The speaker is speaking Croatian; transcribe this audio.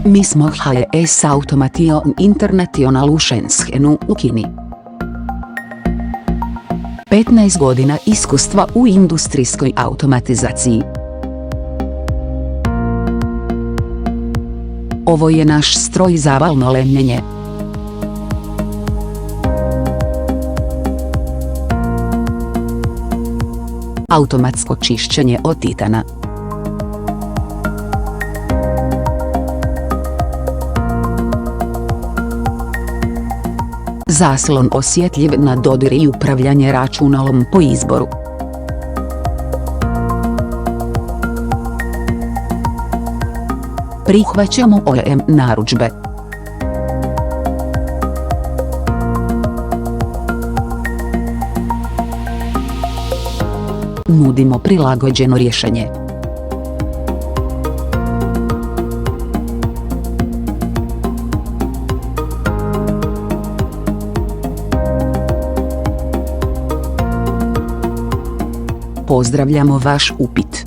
Mi smo HS Automation International u Shenzhenu u Kini. 15 godina iskustva u industrijskoj automatizaciji. Ovo je naš stroj za valno lemljenje. Automatsko čišćenje od titana. Zaslon osjetljiv na dodir i upravljanje računalom po izboru. Prihvaćamo OEM narudžbe. Nudimo prilagođeno rješenje. Pozdravljamo vaš upit.